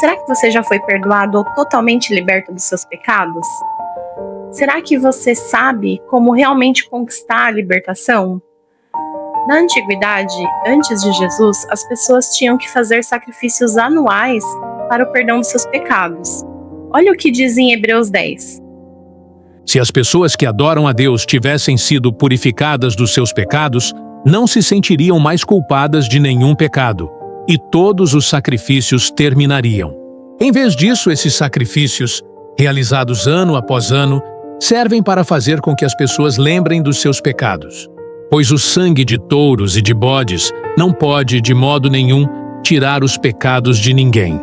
Será que você já foi perdoado ou totalmente liberto dos seus pecados? Será que você sabe como realmente conquistar a libertação? Na antiguidade, antes de Jesus, as pessoas tinham que fazer sacrifícios anuais para o perdão dos seus pecados. Olha o que diz em Hebreus 10. Se as pessoas que adoram a Deus tivessem sido purificadas dos seus pecados, não se sentiriam mais culpadas de nenhum pecado, e todos os sacrifícios terminariam. Em vez disso, esses sacrifícios, realizados ano após ano, servem para fazer com que as pessoas lembrem dos seus pecados. Pois o sangue de touros e de bodes não pode, de modo nenhum, tirar os pecados de ninguém.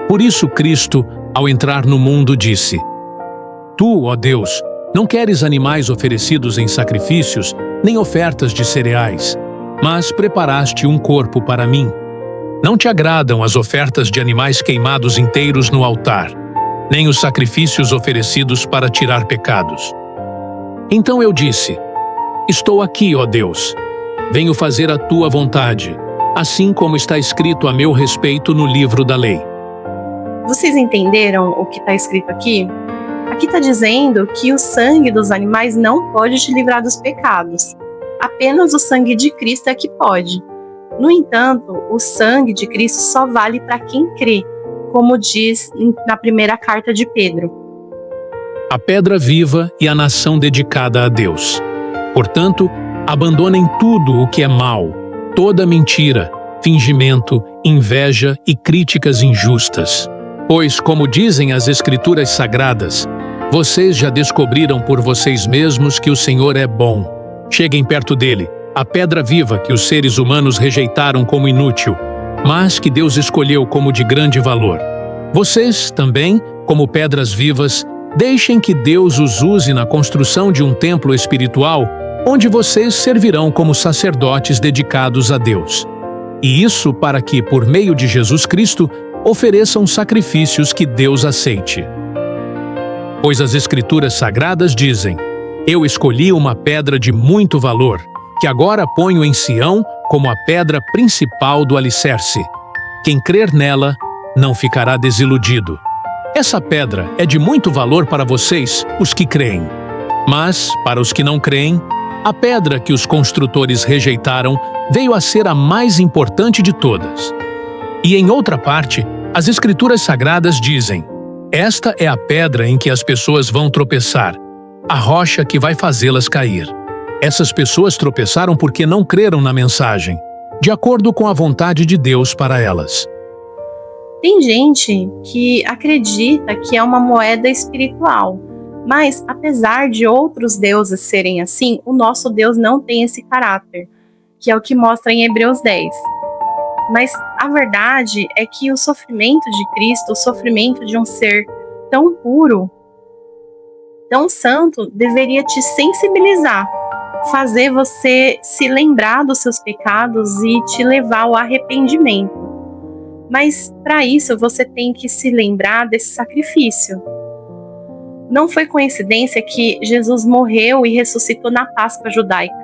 Por isso Cristo, ao entrar no mundo, disse: Tu, ó Deus, não queres animais oferecidos em sacrifícios, nem ofertas de cereais, mas preparaste um corpo para mim. Não te agradam as ofertas de animais queimados inteiros no altar, nem os sacrifícios oferecidos para tirar pecados. Então eu disse: Estou aqui, ó Deus. Venho fazer a tua vontade, assim como está escrito a meu respeito no livro da lei. Vocês entenderam o que está escrito aqui? Aqui está dizendo que o sangue dos animais não pode te livrar dos pecados. Apenas o sangue de Cristo é que pode. No entanto, o sangue de Cristo só vale para quem crê, como diz na primeira carta de Pedro. A pedra viva e a nação dedicada a Deus. Portanto, abandonem tudo o que é mal, toda mentira, fingimento, inveja e críticas injustas. Pois, como dizem as Escrituras Sagradas, vocês já descobriram por vocês mesmos que o Senhor é bom. Cheguem perto dele, a pedra viva que os seres humanos rejeitaram como inútil, mas que Deus escolheu como de grande valor. Vocês, também, como pedras vivas, deixem que Deus os use na construção de um templo espiritual, onde vocês servirão como sacerdotes dedicados a Deus. E isso para que, por meio de Jesus Cristo, ofereçam sacrifícios que Deus aceite. Pois as Escrituras Sagradas dizem: Eu escolhi uma pedra de muito valor, que agora ponho em Sião como a pedra principal do alicerce. Quem crer nela não ficará desiludido. Essa pedra é de muito valor para vocês, os que creem. Mas, para os que não creem, a pedra que os construtores rejeitaram veio a ser a mais importante de todas. E em outra parte, as Escrituras Sagradas dizem: Esta é a pedra em que as pessoas vão tropeçar, a rocha que vai fazê-las cair. Essas pessoas tropeçaram porque não creram na mensagem, de acordo com a vontade de Deus para elas. Tem gente que acredita que é uma moeda espiritual, mas apesar de outros deuses serem assim, o nosso Deus não tem esse caráter, que é o que mostra em Hebreus 10. Mas a verdade é que o sofrimento de Cristo, o sofrimento de um ser tão puro, tão santo, deveria te sensibilizar, fazer você se lembrar dos seus pecados e te levar ao arrependimento. Mas para isso você tem que se lembrar desse sacrifício. Não foi coincidência que Jesus morreu e ressuscitou na Páscoa judaica.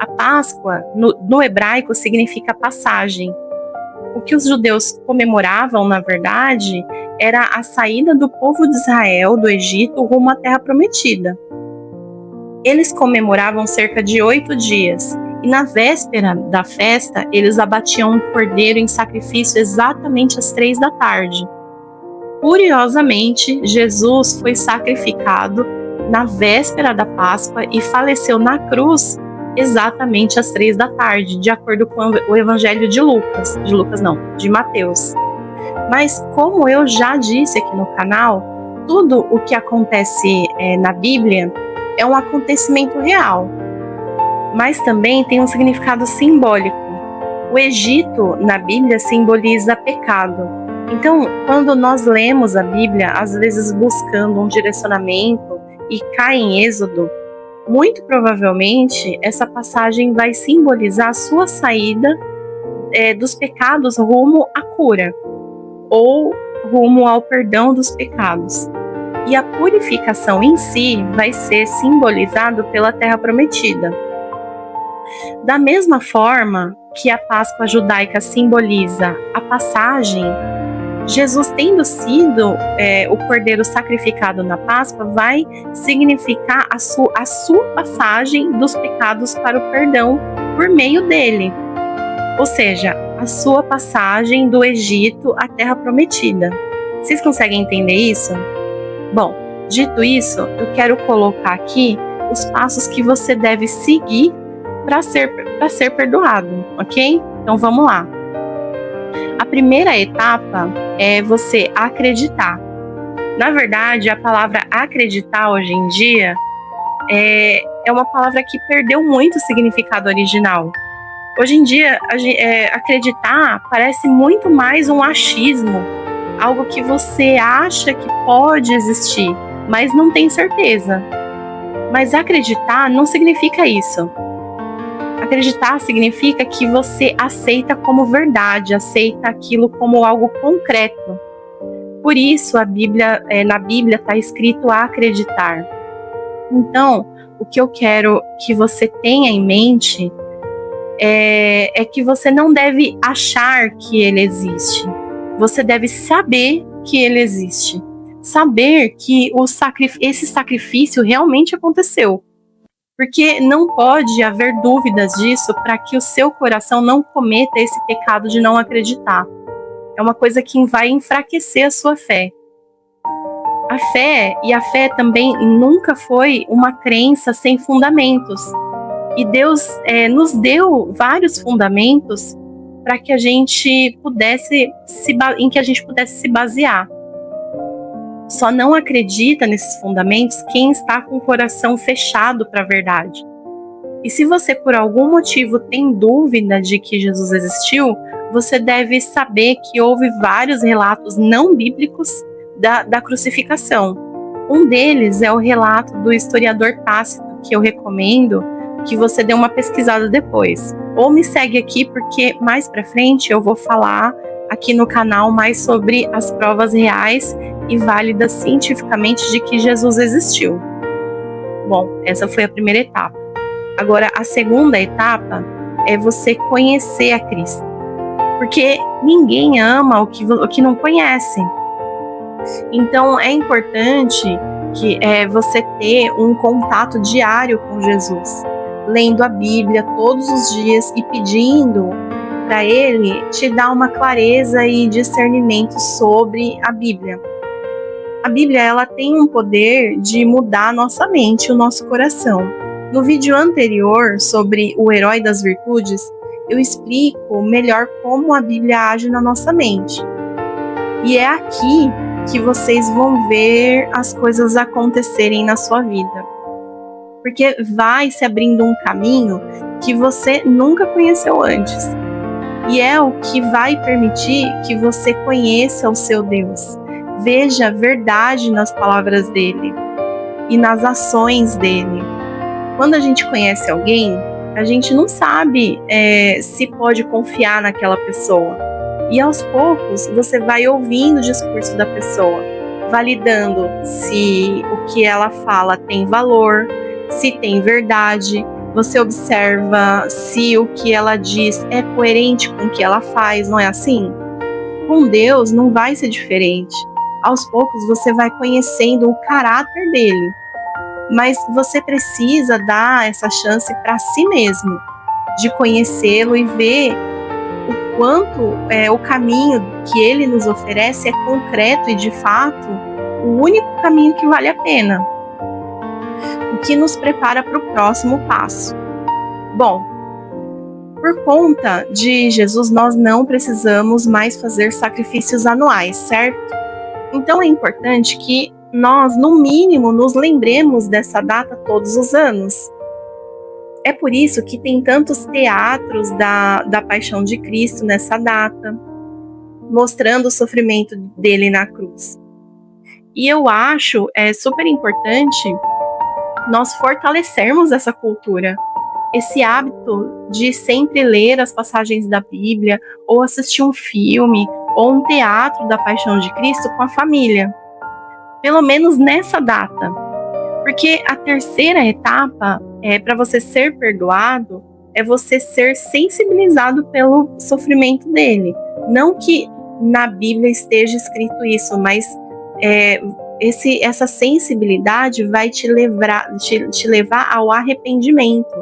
A Páscoa, no hebraico, significa passagem. O que os judeus comemoravam, na verdade, era a saída do povo de Israel do Egito rumo à Terra Prometida. Eles comemoravam cerca de 8 dias, e na véspera da festa, eles abatiam um cordeiro em sacrifício exatamente às 3 da tarde. Curiosamente, Jesus foi sacrificado na véspera da Páscoa e faleceu na cruz exatamente às 3 da tarde, de acordo com o Evangelho de Mateus. Mas, como eu já disse aqui no canal, tudo o que acontece na Bíblia é um acontecimento real, mas também tem um significado simbólico. O Egito, na Bíblia, simboliza pecado. Então, quando nós lemos a Bíblia, às vezes buscando um direcionamento e cai em Êxodo, muito provavelmente essa passagem vai simbolizar a sua saída dos pecados rumo à cura, ou rumo ao perdão dos pecados. E a purificação em si vai ser simbolizado pela Terra Prometida. Da mesma forma que a Páscoa judaica simboliza a passagem Jesus tendo sido o cordeiro sacrificado na Páscoa vai significar a sua passagem dos pecados para o perdão por meio dele. Ou seja, a sua passagem do Egito à Terra Prometida. Vocês conseguem entender isso? Bom, dito isso, eu quero colocar aqui os passos que você deve seguir para ser perdoado, ok? Então vamos lá. A primeira etapa é você acreditar. Na verdade, a palavra acreditar hoje em dia é uma palavra que perdeu muito o significado original. Hoje em dia, acreditar parece muito mais um achismo, algo que você acha que pode existir, mas não tem certeza. Mas acreditar não significa isso. Acreditar significa que você aceita como verdade, aceita aquilo como algo concreto. Por isso, na Bíblia está escrito acreditar. Então, o que eu quero que você tenha em mente é que você não deve achar que ele existe. Você deve saber que ele existe. Saber que esse sacrifício realmente aconteceu. Porque não pode haver dúvidas disso para que o seu coração não cometa esse pecado de não acreditar. É uma coisa que vai enfraquecer a sua fé. A fé também nunca foi uma crença sem fundamentos. E Deus nos deu vários fundamentos para que a gente pudesse se basear. Só não acredita nesses fundamentos quem está com o coração fechado para a verdade. E se você por algum motivo tem dúvida de que Jesus existiu, você deve saber que houve vários relatos não bíblicos da crucificação. Um deles é o relato do historiador Tácito, que eu recomendo que você dê uma pesquisada depois. Ou me segue aqui, porque mais pra frente eu vou falar aqui no canal mais sobre as provas reais e válidas cientificamente de que Jesus existiu. Bom, essa foi a primeira etapa. Agora, a segunda etapa é você conhecer a Cristo. Porque ninguém ama o que não conhece. Então, é importante que você ter um contato diário com Jesus, lendo a Bíblia todos os dias e pedindo para Ele te dar uma clareza e discernimento sobre a Bíblia. A Bíblia, ela tem um poder de mudar a nossa mente, o nosso coração. No vídeo anterior sobre o herói das virtudes, eu explico melhor como a Bíblia age na nossa mente. E é aqui que vocês vão ver as coisas acontecerem na sua vida. Porque vai se abrindo um caminho que você nunca conheceu antes. E é o que vai permitir que você conheça o seu Deus. Veja a verdade nas palavras dele e nas ações dele. Quando a gente conhece alguém, a gente não sabe se pode confiar naquela pessoa. E aos poucos você vai ouvindo o discurso da pessoa, validando se o que ela fala tem valor, se tem verdade. Você observa se o que ela diz é coerente com o que ela faz, não é assim? Com Deus não vai ser diferente. Aos poucos você vai conhecendo o caráter dele. Mas você precisa dar essa chance para si mesmo, de conhecê-lo e ver o quanto o caminho que ele nos oferece é concreto e, de fato, o único caminho que vale a pena. O que nos prepara para o próximo passo. Bom, por conta de Jesus, nós não precisamos mais fazer sacrifícios anuais, certo? Então é importante que nós, no mínimo, nos lembremos dessa data todos os anos. É por isso que tem tantos teatros da Paixão de Cristo nessa data, mostrando o sofrimento dele na cruz. E eu acho super importante nós fortalecermos essa cultura, esse hábito de sempre ler as passagens da Bíblia, ou assistir um filme, ou um teatro da Paixão de Cristo com a família. Pelo menos nessa data. Porque a terceira etapa, para você ser perdoado, é você ser sensibilizado pelo sofrimento dele. Não que na Bíblia esteja escrito isso, mas essa sensibilidade vai te levar ao arrependimento.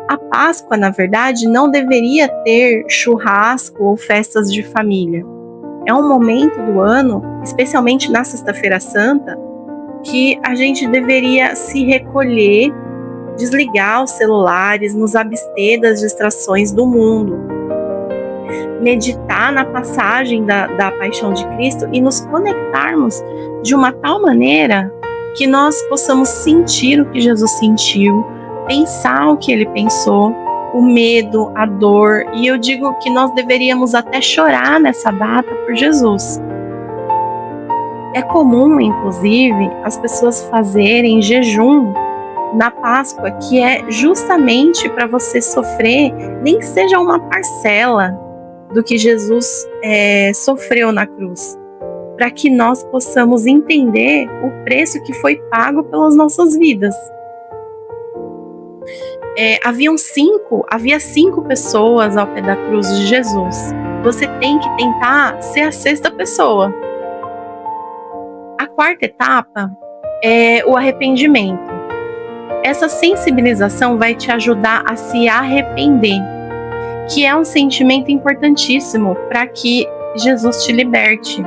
A Páscoa, na verdade, não deveria ter churrasco ou festas de família. É um momento do ano, especialmente na Sexta-feira Santa, que a gente deveria se recolher, desligar os celulares, nos abster das distrações do mundo, meditar na passagem da paixão de Cristo e nos conectarmos de uma tal maneira que nós possamos sentir o que Jesus sentiu, pensar o que ele pensou, o medo, a dor, e eu digo que nós deveríamos até chorar nessa data por Jesus. É comum, inclusive, as pessoas fazerem jejum na Páscoa, que é justamente para você sofrer, nem que seja uma parcela do que Jesus sofreu na cruz, para que nós possamos entender o preço que foi pago pelas nossas vidas. Havia 5 pessoas ao pé da cruz de Jesus. Você tem que tentar ser a 6ª pessoa. A 4ª etapa é o arrependimento. Essa sensibilização vai te ajudar a se arrepender, que é um sentimento importantíssimo para que Jesus te liberte.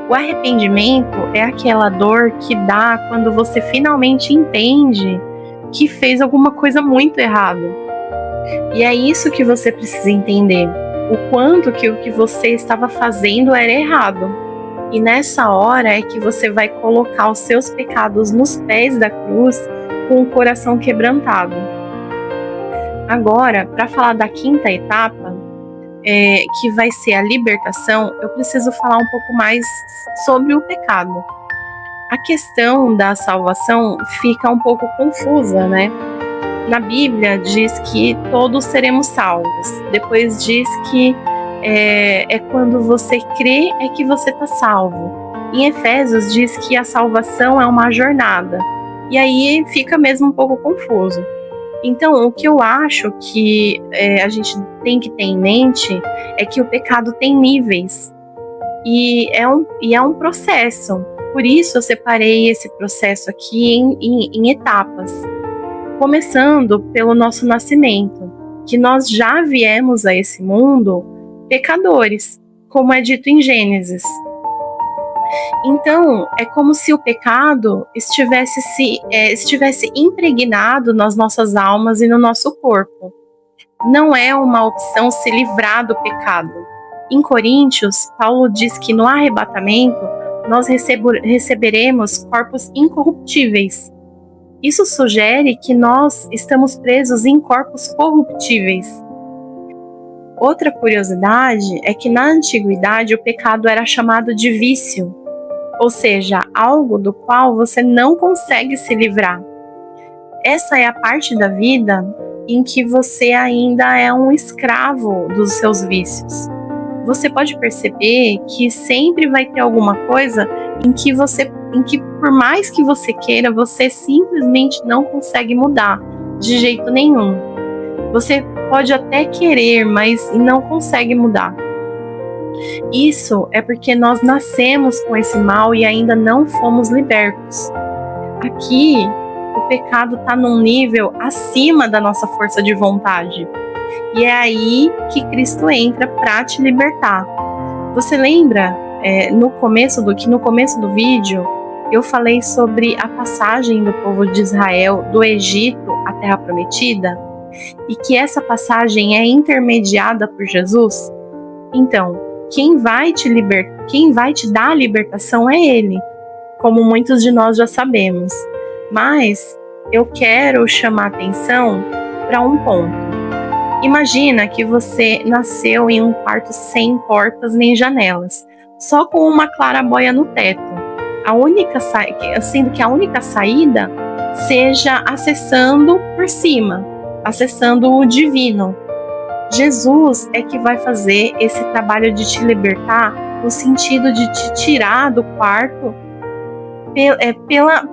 O arrependimento é aquela dor que dá quando você finalmente entende que fez alguma coisa muito errada. E é isso que você precisa entender, o quanto que o que você estava fazendo era errado. E nessa hora é que você vai colocar os seus pecados nos pés da cruz com o coração quebrantado. Agora, para falar da 5ª etapa, que vai ser a libertação, eu preciso falar um pouco mais sobre o pecado. A questão da salvação fica um pouco confusa, né? Na Bíblia diz que todos seremos salvos. Depois diz que é quando você crê é que você está salvo. Em Efésios diz que a salvação é uma jornada. E aí fica mesmo um pouco confuso. Então, o que eu acho que a gente tem que ter em mente é que o pecado tem níveis. E é um processo. Por isso eu separei esse processo aqui em etapas. Começando pelo nosso nascimento, que nós já viemos a esse mundo pecadores, como é dito em Gênesis. Então, é como se o pecado estivesse impregnado nas nossas almas e no nosso corpo. Não é uma opção se livrar do pecado. Em Coríntios, Paulo diz que no arrebatamento, nós receberemos corpos incorruptíveis. Isso sugere que nós estamos presos em corpos corruptíveis. Outra curiosidade é que na antiguidade o pecado era chamado de vício, ou seja, algo do qual você não consegue se livrar. Essa é a parte da vida em que você ainda é um escravo dos seus vícios. Você pode perceber que sempre vai ter alguma coisa em que por mais que você queira, você simplesmente não consegue mudar de jeito nenhum. Você pode até querer, mas não consegue mudar. Isso é porque nós nascemos com esse mal e ainda não fomos libertos. Aqui, o pecado está num nível acima da nossa força de vontade. E é aí que Cristo entra para te libertar. Você lembra no começo do vídeo eu falei sobre a passagem do povo de Israel do Egito à Terra Prometida? E que essa passagem é intermediada por Jesus? Então, quem vai te dar a libertação é Ele, como muitos de nós já sabemos. Mas eu quero chamar atenção para um ponto. Imagina que você nasceu em um quarto sem portas nem janelas, só com uma claraboia no teto. Sendo que a única saída seja acessando por cima, acessando o divino. Jesus é que vai fazer esse trabalho de te libertar, no sentido de te tirar do quarto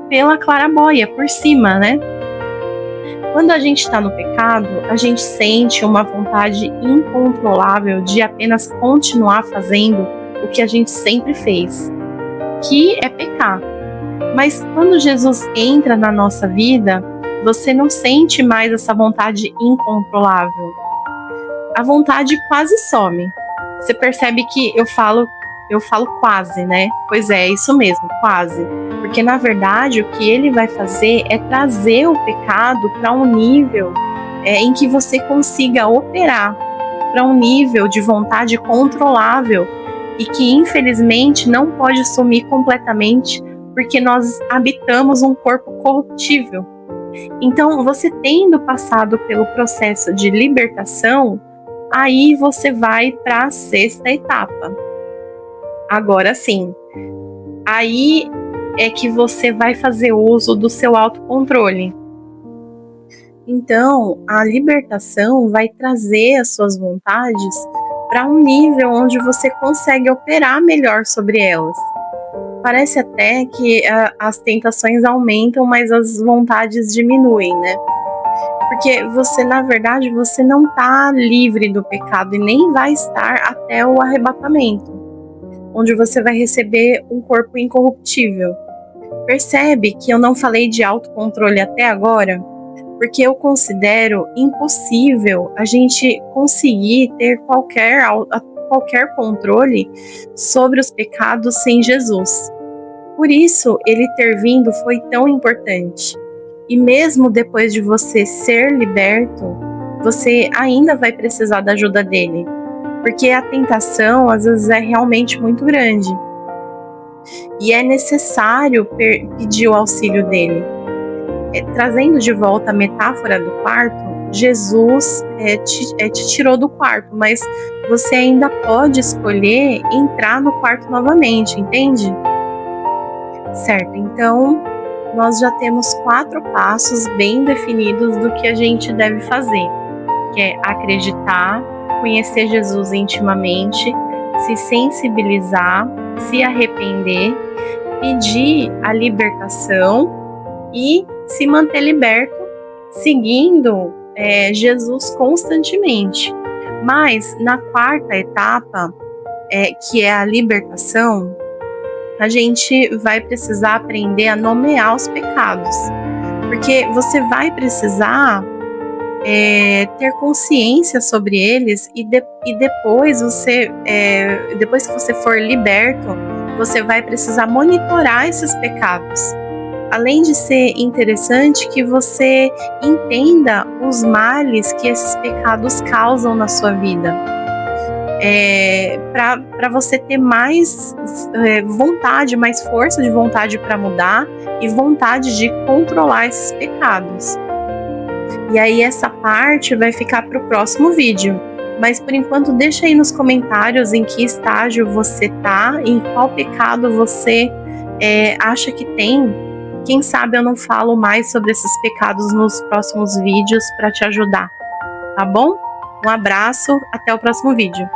pela claraboia, por cima, né? Quando a gente está no pecado, a gente sente uma vontade incontrolável de apenas continuar fazendo o que a gente sempre fez, que é pecar. Mas quando Jesus entra na nossa vida, você não sente mais essa vontade incontrolável. A vontade quase some. Você percebe que eu falo quase, né? Pois é isso mesmo, quase. Porque na verdade o que ele vai fazer é trazer o pecado para um nível em que você consiga operar, para um nível de vontade controlável e que infelizmente não pode sumir completamente, porque nós habitamos um corpo corruptível. Então, você tendo passado pelo processo de libertação, aí você vai para a 6ª etapa. Agora sim, aí é que você vai fazer uso do seu autocontrole. Então, a libertação vai trazer as suas vontades para um nível onde você consegue operar melhor sobre elas. Parece até que as tentações aumentam, mas as vontades diminuem, né? Porque você, na verdade, você não está livre do pecado e nem vai estar até o arrebatamento, onde você vai receber um corpo incorruptível. Percebe que eu não falei de autocontrole até agora? Porque eu considero impossível a gente conseguir ter qualquer controle sobre os pecados sem Jesus. Por isso, ele ter vindo foi tão importante. E mesmo depois de você ser liberto, você ainda vai precisar da ajuda dele. Porque a tentação, às vezes, é realmente muito grande. E é necessário pedir o auxílio dele. Trazendo de volta a metáfora do quarto, Jesus te tirou do quarto, mas você ainda pode escolher entrar no quarto novamente, entende? Certo, então nós já temos 4 passos bem definidos do que a gente deve fazer, que é acreditar, conhecer Jesus intimamente, se sensibilizar, se arrepender, pedir a libertação e se manter liberto, seguindo Jesus constantemente. Mas na 4ª etapa, que é a libertação, a gente vai precisar aprender a nomear os pecados, porque você vai precisar ter consciência sobre eles e depois depois que você for liberto, você vai precisar monitorar esses pecados. Além de ser interessante que você entenda os males que esses pecados causam na sua vida, para você ter mais vontade, mais força de vontade para mudar e vontade de controlar esses pecados. E aí essa parte vai ficar para o próximo vídeo. Mas por enquanto deixa aí nos comentários em que estágio você tá, em qual pecado você acha que tem. Quem sabe eu não falo mais sobre esses pecados nos próximos vídeos para te ajudar, tá bom? Um abraço, até o próximo vídeo.